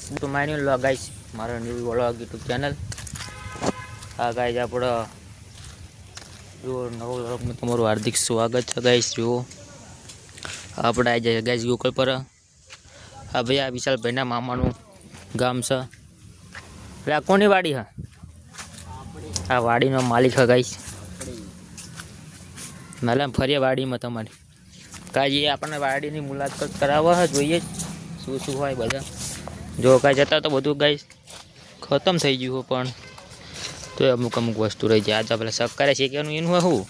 તો મારી લો ગાઈસ મારા ન્યૂ વ્લોગ યુટ્યુબ ચેનલ આ ગાઈસ આપણો જો નવો વ્લોગમાં તમારું હાર્દિક સ્વાગત છે ગાઈસ। જો આપણે આવી જાય ગાઈસ ગૂગલ પર આ ભાઈ આ વિશાલભાઈના મામાનું ગામ છે। એટલે આ કોની વાડી છે? આ વાડીનો માલિક છે ગાઈસ। નાલા ફરીએ વાડીમાં તમારી કાજી આપણને વાડીની મુલાકાત કરાવવા જોઈએ શું શું હોય બધા। જો કાંઈ જતા તો બધું ગાઈસ ખતમ થઈ ગયું પણ તો અમુક અમુક વસ્તુ રહી જાય। આજે પેલા સક્કરે શેકવાનું એનું હોય શું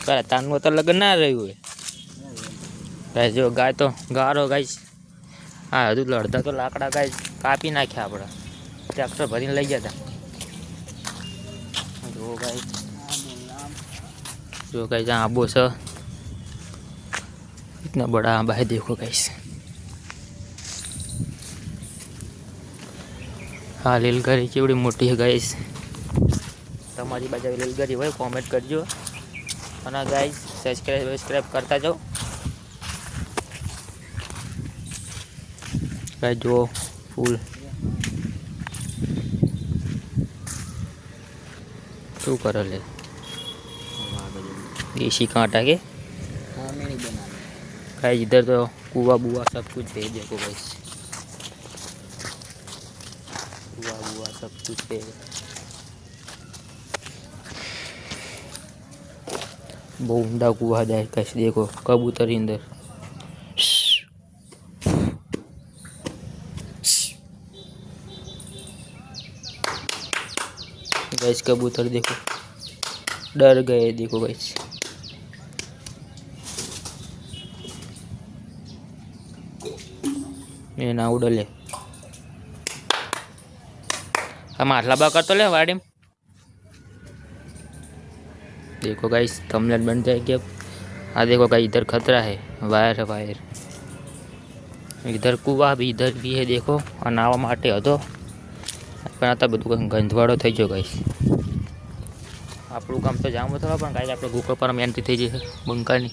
કરે તાનનું તો લગ્ન ના રહ્યું હોય ગાઈસ। જો ગાય તો ગારો ગાઈસ હા હજુ લડતા તો લાકડા ગાઈસ કાપી નાખ્યા આપણે ટ્રેક્ટર ભરીને લઈ ગયા હતા। જો ગાઈસ आंबो से इतना बड़ा आंबा है देखो गाइस। हाँ लीलगरी केवड़ी मोटी है गाइस। तमारी बाजू लीलगरी हो कॉमेंट करजो और गाइस सब्सक्राइब करता जाओ गाइस। जो फूल शू कर ले देसी कांटा के गाइस। इधर तो कुआ बुआ सब कुछ है देखो गाइस। कुआ बुआ सब कुछ है। बहुत ऊंडा कुआ जाए गाइस देखो कबूतर अंदर गाइस। कबूतर देखो डर गए देखो गाइस। ये ना उड़ले हम आटला बा करते ले वाड़ी में देखो गाइस। थंबनेल बन जाएगी अब। हाँ देखो गाइस इधर खतरा है वायर है वायर। इधर कुआ भी इधर भी है देखो और नावा माटे हतो पण आता बधुं गंधवाड़ो थई गयो गाइस। આપણું કામ તો જામ થવા પણ ગાઈસ આપણે ગૂગલ પર એન્ટ્રી થઈ જશે બંકાની।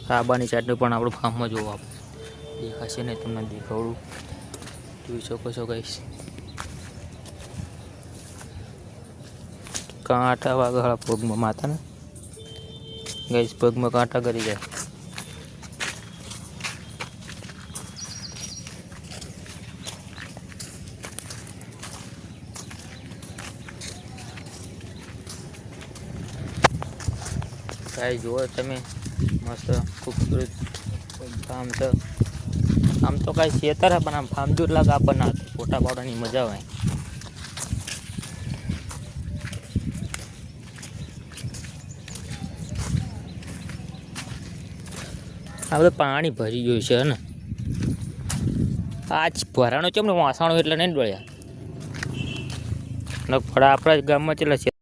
સાબાની ચાટણી પણ આપણું ફાર્મમાં જોવો આપણે દેખાશે ને તમને દેખાડું જોઈ શકો છો ગાઈસ। કાંટા વાગળા પગમાં માથા ને ગાઈસ પગમાં કાંટા કરી જાય। गाइस जो तमे मस्त खूबसूरत फार्म है। आम तो कई खेतर है पण आम फार्म जो लगा अपना फोटा पाड़वानी मजा आवे। आ बधुं पाणी भरी गयुं छे ने आज भराणो केम ने वासणो એટલે नहीं डोळ्या न फड़ा आपड़ा गाम में चला।